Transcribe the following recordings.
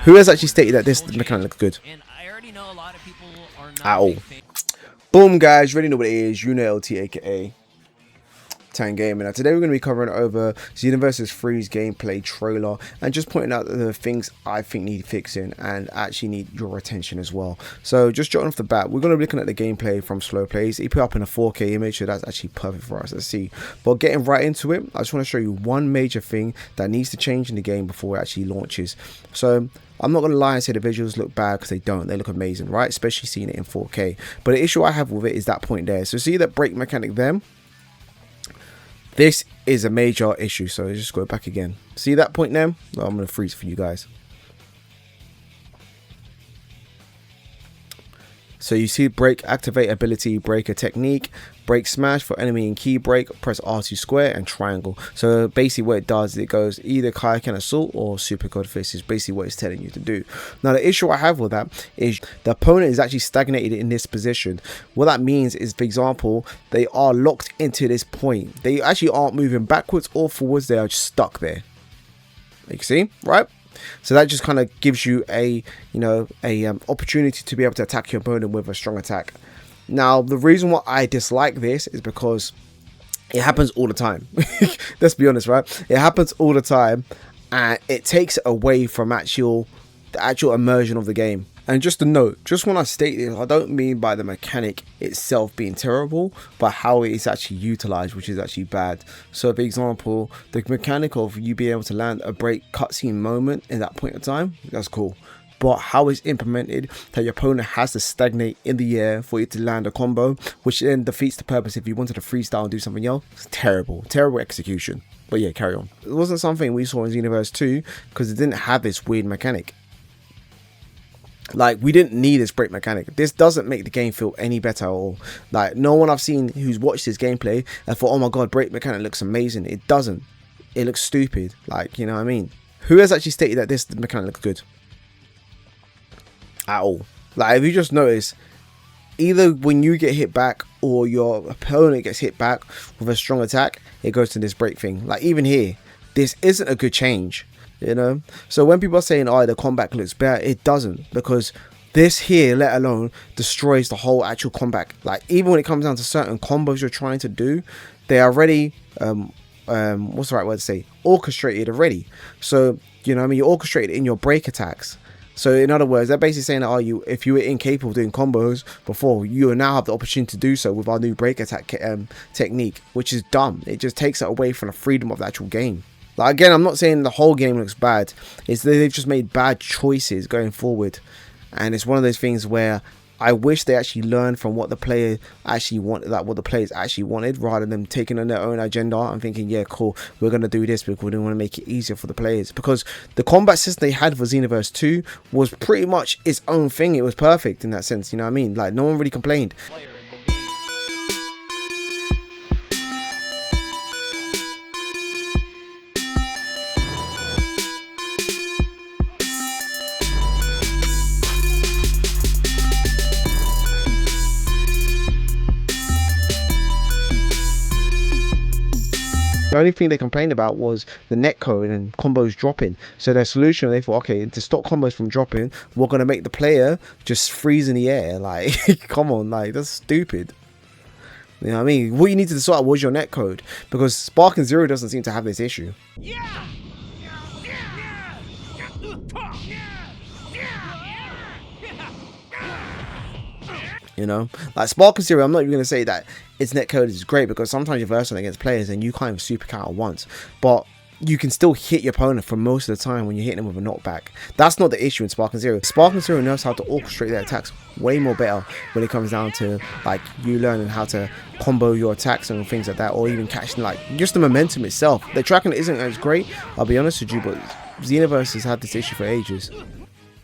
Who has actually stated that this mechanic looks good? At all. Boom, guys, you already know what it is. You know LT, aka TANKdGAMER. Now today we're going to be covering over Xenoverse's freeze gameplay trailer and just pointing out the things I think need fixing and actually need your attention as well. So just jotting off the bat, we're going to be looking at the gameplay from slow plays. He put up in a 4K image, so that's actually perfect for us to see. But getting right into it, I just want to show you one major thing that needs to change in the game before it actually launches. So I'm not going to lie and say the visuals look bad, because they don't. They look amazing, right? Especially seeing it in 4K. But the issue I have with it is that point there. So see that break mechanic there? This is a major issue, so let's just go back again. See that point there? Well, I'm going to freeze for you guys. So you see break, activate ability, breaker technique, break smash for enemy and key break, press R2 square and triangle. So basically what it does is it goes either Kaioken Assault or Super God Fist is basically what it's telling you to do. Now the issue I have with that is the opponent is actually stagnated in this position. What that means is, for example, they are locked into this point. They actually aren't moving backwards or forwards, they are just stuck there. You can see, right? So that just kind of gives you a opportunity to be able to attack your opponent with a strong attack. Now the reason why I dislike this is because it happens all the time. Let's be honest, right? It happens all the time, and it takes away from the actual immersion of the game. And just a note, just when I state this, I don't mean by the mechanic itself being terrible, but how it is actually utilized, which is actually bad. So for example, the mechanic of you being able to land a break cutscene moment in that point of time, that's cool. But how it's implemented, that your opponent has to stagnate in the air for you to land a combo, which then defeats the purpose if you wanted to freestyle and do something else. It's terrible execution. But yeah, carry on. It wasn't something we saw in Xenoverse 2 because it didn't have this weird mechanic. Like, we didn't need this break mechanic. This doesn't make the game feel any better, or like no one I've seen who's watched this gameplay and thought, oh my god, break mechanic looks amazing. It doesn't. It looks stupid. Like, you know what I mean? Who has actually stated that this mechanic looks good? At all. Like, if you just notice, either when you get hit back or your opponent gets hit back with a strong attack, it goes to this break thing. Like, even here, this isn't a good change. You know, so when people are saying, oh, the combat looks better, it doesn't, because this here, let alone, destroys the whole actual combat. Like, even when it comes down to certain combos you're trying to do, they are already what's the right word to say, orchestrated already. So you know what I mean, you're orchestrated in your break attacks. So in other words, they're basically saying that, if you were incapable of doing combos before, you now have the opportunity to do so with our new break attack technique, which is dumb. It just takes it away from the freedom of the actual game. Like, again, I'm not saying the whole game looks bad. It's that they've just made bad choices going forward. And it's one of those things where I wish they actually learned from what the player actually wanted, like what the players actually wanted, rather than taking on their own agenda and thinking, yeah, cool, we're going to do this because we want to make it easier for the players. Because the combat system they had for Xenoverse 2 was pretty much its own thing. It was perfect in that sense, you know what I mean? Like, no one really complained. The only thing they complained about was the netcode and combos dropping. So their solution, they thought, okay, to stop combos from dropping, we're going to make the player just freeze in the air. Like, come on, like, that's stupid. You know what I mean? What you needed to sort out was your netcode, because Spark and Zero doesn't seem to have this issue. You know, like Spark and Zero, I'm not even going to say that its netcode is great, because sometimes you're versing against players and you can't even super counter once, but you can still hit your opponent for most of the time when you're hitting them with a knockback. That's not the issue in Spark and Zero. Spark and Zero knows how to orchestrate their attacks way more better when it comes down to, like, you learning how to combo your attacks and things like that, or even catching, like, just the momentum itself. The tracking isn't as great, I'll be honest with you, but Xenoverse has had this issue for ages.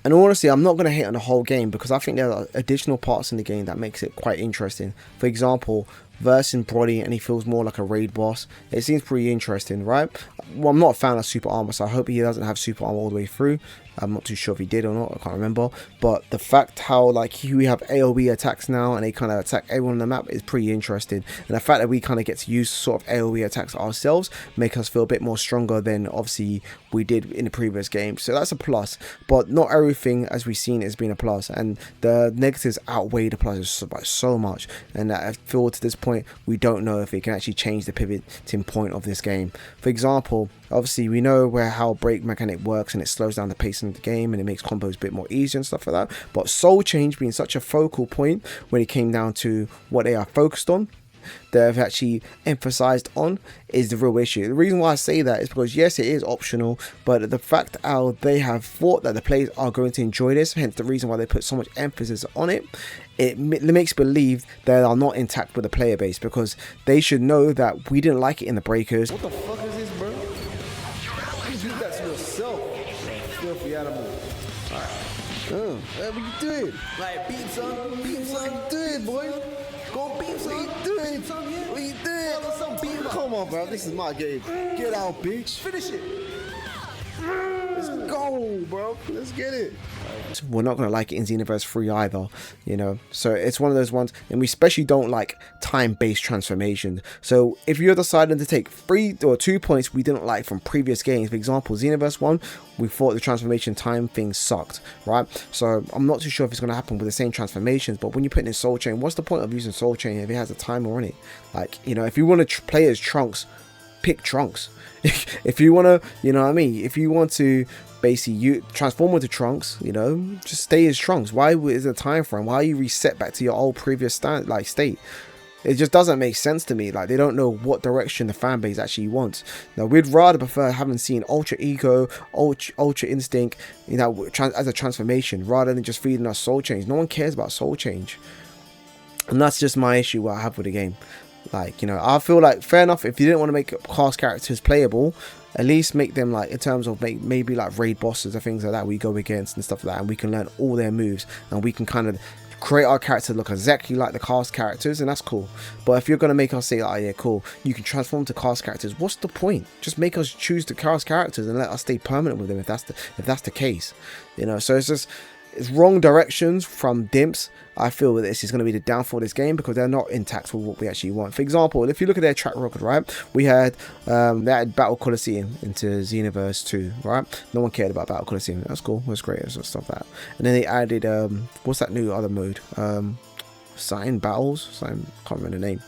And honestly, I'm not going to hit on the whole game, because I think there are additional parts in the game that makes it quite interesting. For example, versing Brody, and he feels more like a raid boss. It seems pretty interesting, right? Well, I'm not a fan of super armor, so I hope he doesn't have super armor all the way through. I'm not too sure if he did or not, I can't remember. But the fact how like we have AoE attacks now and they kind of attack everyone on the map is pretty interesting. And the fact that we kind of get to use sort of AoE attacks ourselves make us feel a bit more stronger than obviously we did in the previous game. So that's a plus. But not everything as we've seen has been a plus. And the negatives outweigh the pluses by so much. And I feel to this point we don't know if it can actually change the pivoting point of this game. For example, obviously we know how break mechanic works and it slows down the pace of the game and it makes combos a bit more easier and stuff like that. But soul change being such a focal point when it came down to what they are focused on, they've actually emphasized on, is the real issue. The reason why I say that is because yes, it is optional, but the fact how they have thought that the players are going to enjoy this, hence the reason why they put so much emphasis on it, it makes believe they are not intact with the player base, because they should know that we didn't like it in the breakers. What the fuck is this, bro? You do that to yourself, filthy animal. Alright. What you doing? Like, beat son. Beat son. What you doing, boy? Go beat son. What you doing? What you doing? Come on, bro. This is my game. Get out, bitch. Finish it. Let's go, bro. Let's get it. We're not going to like it in Xenoverse 3 either, you know, so it's one of those ones, and we especially don't like time-based transformations. So if you're deciding to take 3 or 2 points we didn't like from previous games, for example Xenoverse 1, we thought the transformation time thing sucked, right? So I'm not too sure if it's going to happen with the same transformations, but when you put in Soul Chain, what's the point of using Soul Chain if it has a timer on it? Like, you know, if you want to play as Trunks, pick Trunks. If you want to, you know what I mean, if you want to basically you transform into Trunks, you know, just stay as Trunks. Why is there a time frame? Why are you reset back to your old previous state? It just doesn't make sense to me. Like, they don't know what direction the fan base actually wants. Now, we'd rather prefer having seen Ultra Ego, Ultra Instinct, you know, as a transformation, rather than just feeding us Soul Change. No one cares about Soul Change, and that's just my issue what I have with the game. Like, you know, I feel like fair enough, if you didn't want to make cast characters playable, at least make them like in terms of maybe like raid bosses or things like that we go against and stuff like that, and we can learn all their moves and we can kind of create our character look exactly like the cast characters, and that's cool. But if you're going to make us say, oh yeah, cool, you can transform to cast characters, what's the point? Just make us choose the cast characters and let us stay permanent with them if that's the case, you know. So it's wrong directions from dimps. I feel that this is going to be the downfall of this game because they're not intact with what we actually want. For example, if you look at their track record, right, we had they had Battle Coliseum into Xenoverse 2, right? No one cared about Battle Coliseum. That's cool. That's great. That's stuff like that. And then they added what's that new other mode? Sign Battles. Can't remember the name.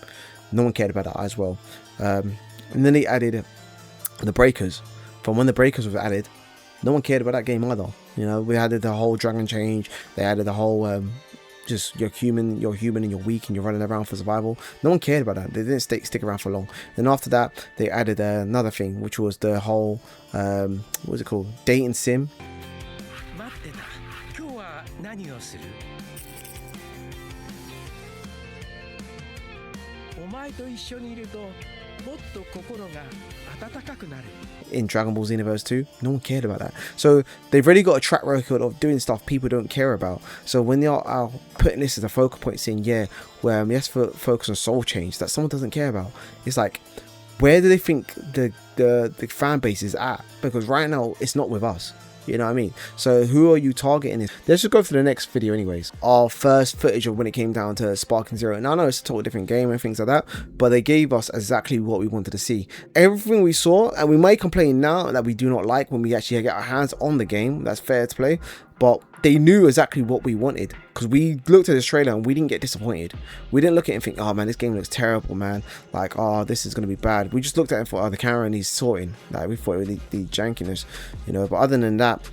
No one cared about that as well. And then they added the Breakers. From when the Breakers was added, no one cared about that game either. You know, we added the whole dragon change. They added the whole just you're human and you're weak and you're running around for survival. No one cared about that. They didn't stick around for long. Then after that, they added another thing, which was the whole what was it called? Dating sim. In Dragon Ball Xenoverse 2, no one cared about that. So they've already got a track record of doing stuff people don't care about. So when they are putting this as a focal point, saying, yeah, well, let's focus on soul change that someone doesn't care about, it's like, where do they think the fan base is at? Because right now it's not with us. You know what I mean? So who are you targeting? Let's just go for the next video anyways. Our first footage of when it came down to Sparking Zero. And I know it's a totally different game and things like that, but they gave us exactly what we wanted to see. Everything we saw, and we might complain now that we do not like when we actually get our hands on the game. That's fair to play. But they knew exactly what we wanted, because we looked at this trailer and we didn't get disappointed. We didn't look at it and think, oh man, this game looks terrible, man. Like, oh, this is going to be bad. We just looked at it and thought, oh, the camera needs sorting. Like, we thought it would be jankiness, you know. But other than that,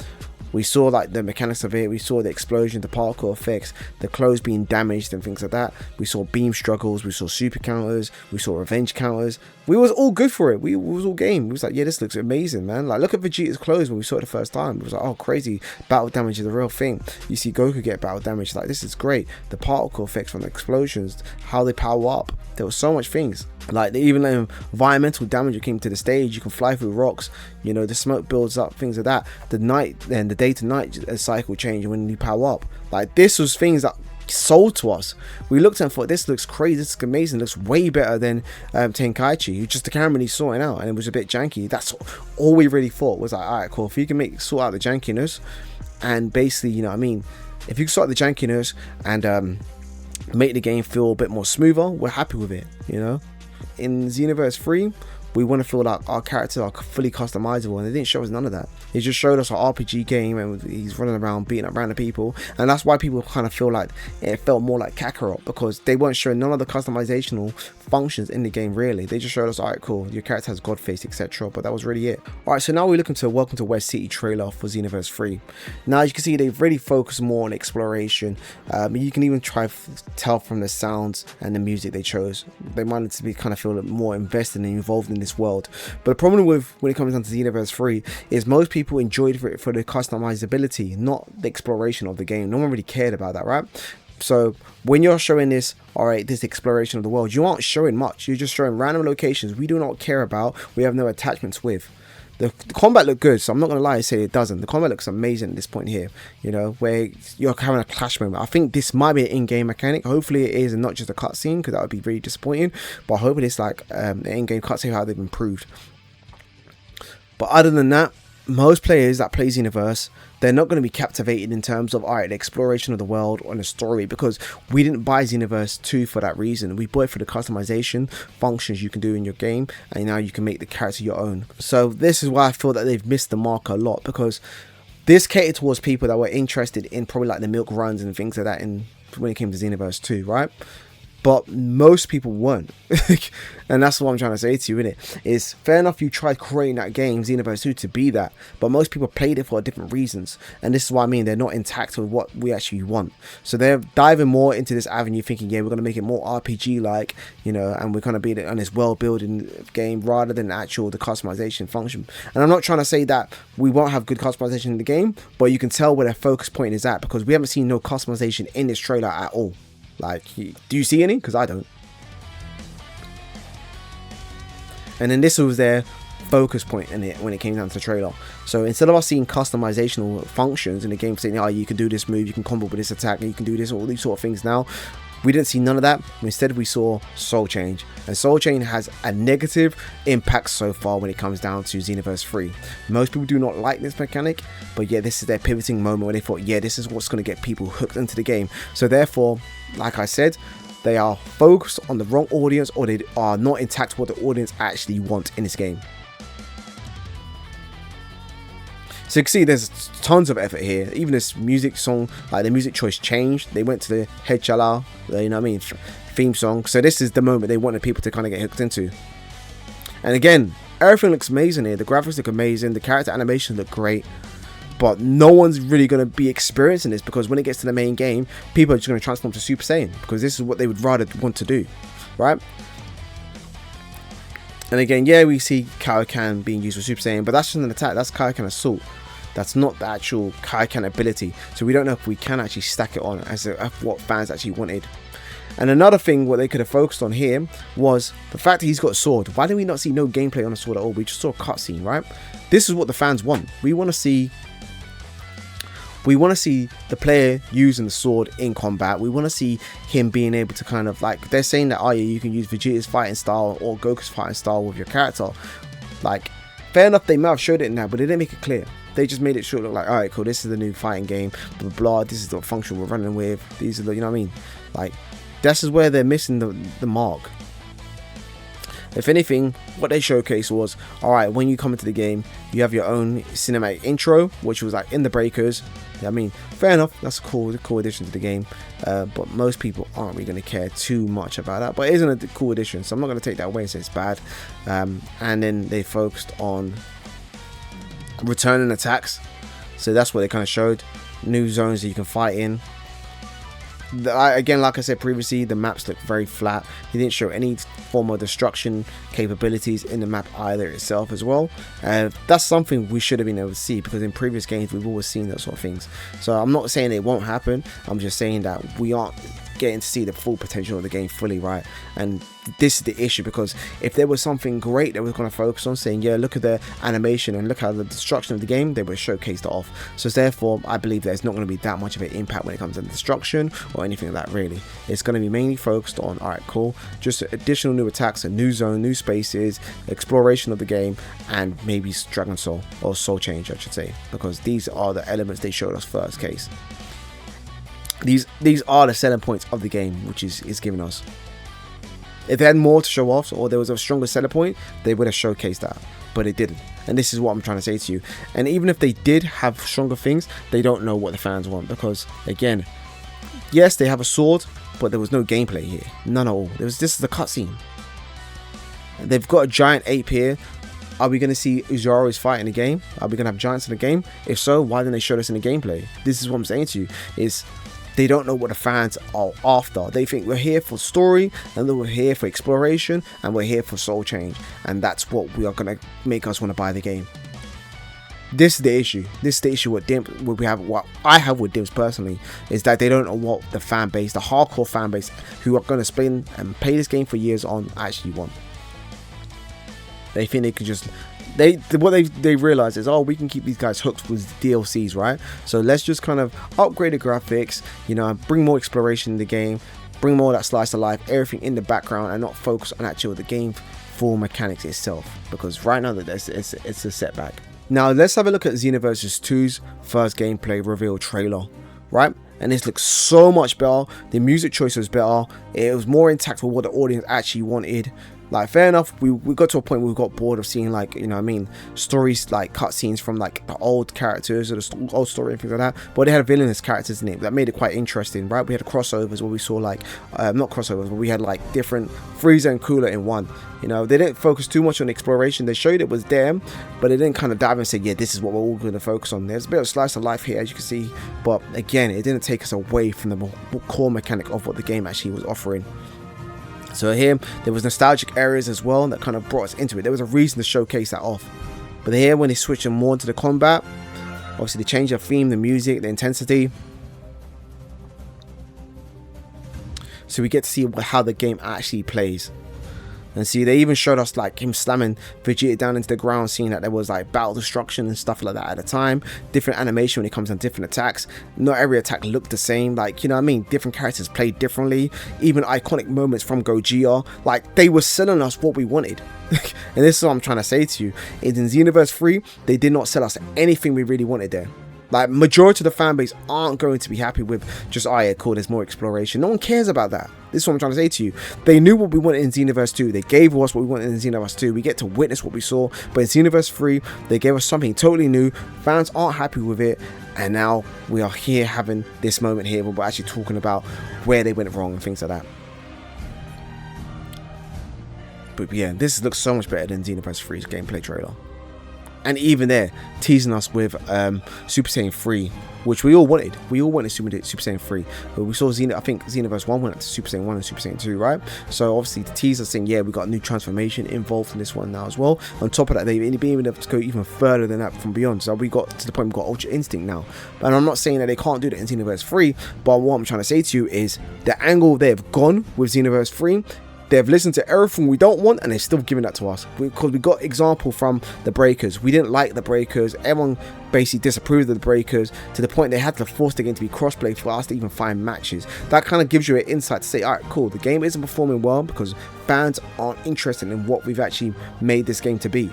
we saw like the mechanics of it. We saw the explosion, the particle effects, the clothes being damaged and things like that. We saw beam struggles. We saw super counters. We saw revenge counters. We was all good for it. We was all game. We was like, yeah, this looks amazing, man. Like, look at Vegeta's clothes when we saw it the first time. It was like, oh, crazy. Battle damage is a real thing. You see Goku get battle damage. Like, this is great. The particle effects from the explosions, how they power up. There was so much things. Like, they even environmental damage that came to the stage. You can fly through rocks. You know, the smoke builds up, things like that. The night and the day to night cycle change when you power up. Like, this was things that sold to us. We looked and thought, this looks crazy, this is amazing, it looks way better than TANKdGAMER, just the camera needs sorting out, and it was a bit janky. That's all we really thought. Was like, alright, cool, if you can sort out the jankiness, and basically, you know what I mean, if you can sort out the jankiness and make the game feel a bit more smoother, we're happy with it, you know. In Xenoverse 3, we want to feel like our characters are fully customizable, and they didn't show us none of that. It just showed us an RPG game, and he's running around beating up random people, and that's why people kind of feel like it felt more like Kakarot, because they weren't showing none of the customizational functions in the game really. They just showed us, alright, cool, your character has god face, etc., but that was really it. Alright, so now we're looking to Welcome to West City trailer for Xenoverse 3. Now, as you can see, they've really focused more on exploration. You can even tell from the sounds and the music they chose. They wanted to be kind of feel more invested and involved in this world. But the problem with when it comes down to Xenoverse 3 is most people enjoyed it for the customizability, not the exploration of the game. No one really cared about that, right? So when you're showing this, alright, this exploration of the world, you aren't showing much. You're just showing random locations we do not care about, we have no attachments with. The combat looked good, so I'm not going to lie and say it doesn't. The combat looks amazing at this point here, you know, where you're having a clash moment. I think this might be an in-game mechanic. Hopefully it is, and not just a cutscene, because that would be really disappointing. But hopefully it's like an in-game cutscene, how they've improved. But other than that, most players that play Xenoverse, they're not going to be captivated in terms of, alright, the exploration of the world or the story, because we didn't buy Xenoverse 2 for that reason. We bought it for the customization functions you can do in your game, and now you can make the character your own. So this is why I feel that they've missed the mark a lot, because this catered towards people that were interested in probably like the milk runs and things like that when it came to Xenoverse 2, right? But most people weren't. And that's what I'm trying to say to you, innit? Is fair enough, you tried creating that game, Xenoverse 2, to be that, but most people played it for different reasons. And this is what I mean, they're not intact with what we actually want. So they're diving more into this avenue, thinking, yeah, we're going to make it more RPG-like, you know, and we're going to be on this world-building game rather than the customization function. And I'm not trying to say that we won't have good customization in the game, but you can tell where their focus point is at, because we haven't seen no customization in this trailer at all. Like, do you see any? Because I don't. And then this was their focus point in it when it came down to the trailer. So instead of us seeing customizational functions in the game, saying, oh, you can do this move, you can combo with this attack, and you can do this, all these sort of things now, we didn't see none of that. Instead, we saw Soul Change. And Soul Change has a negative impact so far when it comes down to Xenoverse 3. Most people do not like this mechanic, but yeah, this is their pivoting moment where they thought, yeah, this is what's going to get people hooked into the game. So therefore, like I said, they are focused on the wrong audience, or they are not intact what the audience actually want in this game. So you can see there's tons of effort here. Even this music song, like the music choice changed. They went to the Head Chala, you know what I mean, theme song. So this is the moment they wanted people to kind of get hooked into. And again, everything looks amazing here. The graphics look amazing. The character animations look great. But no one's really going to be experiencing this, because when it gets to the main game, people are just going to transform to Super Saiyan, because this is what they would rather want to do, right? And again, yeah, we see Kaioken being used for Super Saiyan, but that's just an attack. That's Kaioken Assault. That's not the actual Kaioken ability. So we don't know if we can actually stack it on as what fans actually wanted. And another thing what they could have focused on here was the fact that he's got a sword. Why did we not see no gameplay on a sword at all? We just saw a cutscene, right? This is what the fans want. We want to see the player using the sword in combat. We want to see him being able to kind of, like, they're saying that, oh yeah, you can use Vegeta's fighting style or Goku's fighting style with your character. Like, fair enough, they might have showed it now, but they didn't make it clear. They just made it sure look like, alright, cool, this is the new fighting game, blah, blah, blah, this is the function we're running with, these are the, you know what I mean? Like, this is where they're missing the mark. If anything, what they showcased was, alright, when you come into the game, you have your own cinematic intro, which was like in the breakers. I mean, fair enough, that's a cool addition to the game, but most people aren't really going to care too much about that. But it isn't a cool addition, so I'm not going to take that away and say it's bad. And then they focused on returning attacks, so that's what they kind of showed. New zones that you can fight in. Again, like I said previously, the maps look very flat. He didn't show any form of destruction capabilities in the map either itself as well. That's something we should have been able to see, because in previous games we've always seen those sort of things. So I'm not saying it won't happen, I'm just saying that we aren't getting to see the full potential of the game fully, right? And this is the issue, because if there was something great that we're going to focus on, saying, yeah, look at the animation and look at the destruction of the game, they would showcase that off. So therefore, I believe there's not going to be that much of an impact when it comes to destruction, or anything like that really. It's going to be mainly focused on, alright cool, just additional new attacks, a new zone, new spaces, exploration of the game, and maybe Dragon Soul or Soul Change I should say, because these are the elements they showed us first case. These are the selling points of the game, which is giving us. If they had more to show off, or there was a stronger selling point, they would have showcased that, but it didn't. And this is what I'm trying to say to you. And even if they did have stronger things, they don't know what the fans want, because again, yes, they have a sword, but there was no gameplay here, none at all. This is a cutscene. They've got a giant ape here. Are we going to see Uzaro's fight in the game? Are we going to have giants in the game? If so, why didn't they show this in the gameplay? This is what I'm saying to you, is they don't know what the fans are after. They think we're here for story, and then we're here for exploration, and we're here for soul change, and that's what we are going to make us want to buy the game. This is the issue. This is the issue with dimps. What I have with dimps personally is that they don't know what the fan base, the hardcore fan base, who are going to spend and play this game for years on, actually want. They think they can just what they realize is, oh, we can keep these guys hooked with DLCs, right? So let's just kind of upgrade the graphics, you know, bring more exploration in the game, bring more of that slice of life, everything in the background, and not focus on actually the game full mechanics itself, because right now it's a setback. Now let's have a look at Xenoverse 2's first gameplay reveal trailer, right? And this looks so much better. The music choice was better. It was more intact with what the audience actually wanted. Like, fair enough, we got to a point where we got bored of seeing, like, you know what I mean, stories, like cutscenes from like the old characters or the old story and things like that. But they had villainous characters in it that made it quite interesting, right? We had crossovers where we saw like not crossovers, but we had like different Frieza and Cooler in one. You know, they didn't focus too much on exploration. They showed it was there, but they didn't kind of dive in and say, yeah, this is what we're all going to focus on. There's a bit of slice of life here, as you can see, but again, it didn't take us away from the core mechanic of what the game actually was offering. So here, there was nostalgic areas as well that kind of brought us into it. There was a reason to showcase that off. But here, when they switched more into the combat, obviously they changed the theme, the music, the intensity. So we get to see how the game actually plays. And see, they even showed us like him slamming Vegeta down into the ground, seeing that there was like battle destruction and stuff like that at the time. Different animation when it comes on different attacks. Not every attack looked the same. Like, you know what I mean? Different characters played differently. Even iconic moments from Gogeta. Like, they were selling us what we wanted. And this is what I'm trying to say to you. In Xenoverse 3, they did not sell us anything we really wanted there. Like, majority of the fan base aren't going to be happy with just, oh yeah, cool, there's more exploration. No one cares about that. This is what I'm trying to say to you. They knew what we wanted in Xenoverse 2. They gave us what we wanted in Xenoverse 2. We get to witness what we saw. But in Xenoverse 3, they gave us something totally new. Fans aren't happy with it. And now we are here having this moment here where we're actually talking about where they went wrong and things like that. But yeah, this looks so much better than Xenoverse 3's gameplay trailer. And even there, teasing us with Super Saiyan 3, which we all wanted. We all wanted Super Saiyan 3. But we saw I think Xenoverse 1 went up to Super Saiyan 1 and Super Saiyan 2, right? So obviously the teaser saying, yeah, we got a new transformation involved in this one now as well. On top of that, they've been able to go even further than that from beyond. So we got to the point we got Ultra Instinct now. And I'm not saying that they can't do that in Xenoverse 3, but what I'm trying to say to you is the angle they've gone with Xenoverse 3, they've listened to everything we don't want, and they're still giving that to us. Because we got example from the Breakers. We didn't like the Breakers. Everyone basically disapproved of the Breakers to the point they had to force the game to be crossplay for us to even find matches. That kind of gives you an insight to say, all right, cool, the game isn't performing well because fans aren't interested in what we've actually made this game to be.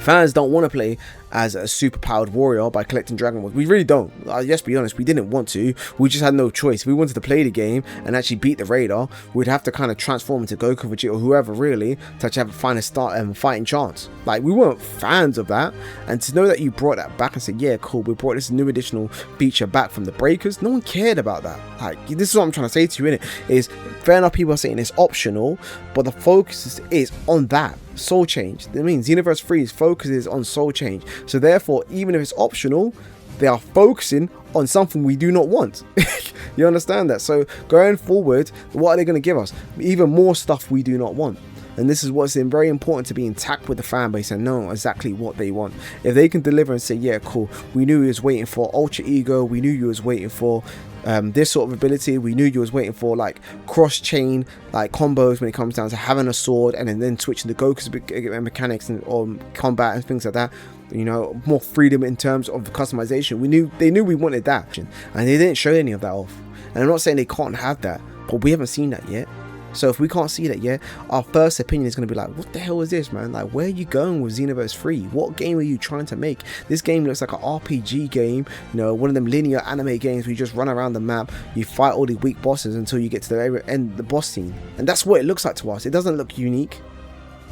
Fans don't want to play as a super powered warrior by collecting Dragon Balls. We really don't. Let's be honest, we didn't want to. We just had no choice. If we wanted to play the game and actually beat the Raider, we'd have to kind of transform into Goku, Vegeta, or whoever really to actually have a final start and fighting chance. Like, we weren't fans of that. And to know that you brought that back and said, yeah, cool, we brought this new additional feature back from the Breakers, no one cared about that. Like, this is what I'm trying to say to you, innit? Is fair enough, people are saying it's optional, but the focus is on that. Soul change. That means Xenoverse 3's focus is on soul change. So therefore, even if it's optional, they are focusing on something we do not want. You understand that? So going forward, what are they going to give us? Even more stuff we do not want. And this is what's very important, to be intact with the fan base and know exactly what they want. If they can deliver and say, yeah, cool, we knew you was waiting for Ultra Ego, we knew you was waiting for this sort of ability, we knew you was waiting for like cross-chain like combos when it comes down to having a sword and then switching to Goku's mechanics and or combat and things like that, you know, more freedom in terms of customization. They knew we wanted that, and they didn't show any of that off. And I'm not saying they can't have that, but we haven't seen that yet. So if we can't see that yet, our first opinion is going to be like, what the hell is this, man? Like, where are you going with Xenoverse 3? What game are you trying to make? This game looks like an RPG game, you know, one of them linear anime games where you just run around the map, you fight all the weak bosses until you get to the very end, the boss scene. And that's what it looks like to us. It doesn't look unique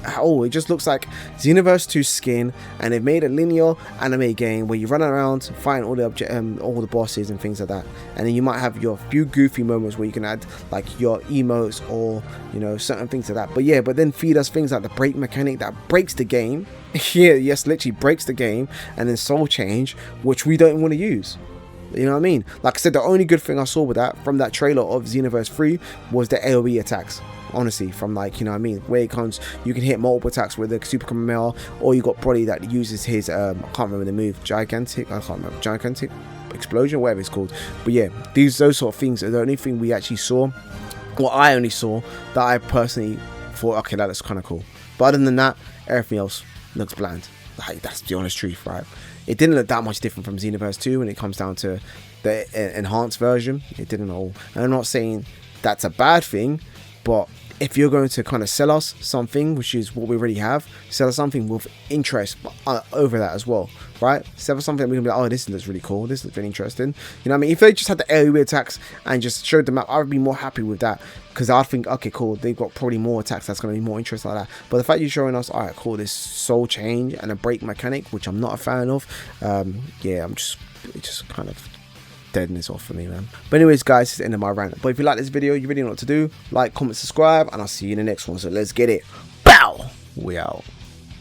at all. It just looks like Xenoverse 2 skin, and they've made a linear anime game where you run around fighting all the bosses and things like that. And then you might have your few goofy moments where you can add like your emotes or, you know, certain things like that. But yeah, but then feed us things like the break mechanic that breaks the game. Yeah, yes, literally breaks the game, and then soul change, which we don't want to use. You know what I mean? Like I said, the only good thing I saw with that from that trailer of Xenoverse 3 was the AoE attacks. Honestly, from like, you know what I mean, where it comes, you can hit multiple attacks with a Super Kamehameha, or you got Brody that uses his I can't remember the move, gigantic explosion, whatever it's called. But yeah, those sort of things are the only thing we actually saw, what I only saw, that I personally thought, okay, that looks kind of cool. But other than that, everything else looks bland. Like, that's the honest truth, right? It didn't look that much different from Xenoverse 2 when it comes down to the enhanced version. It didn't at all. And I'm not saying that's a bad thing, but if you're going to kind of sell us something, which is what we already have, sell us something with interest over that as well, right? Sell us something that we can be like, oh, this looks really cool, this looks really interesting. You know what I mean? If they just had the AoE attacks and just showed the map, I would be more happy with that, because I'd think, okay, cool, they've got probably more attacks, that's going to be more interesting like that. But the fact you're showing us, all right, cool, this soul change and a break mechanic, which I'm not a fan of, yeah, it's just kind of deadness off for me, man. But anyways, guys, it's the end of my rant. But if you like this video, you really know what to do. Like, comment, subscribe, and I'll see you in the next one. So let's get it. Bow! We out.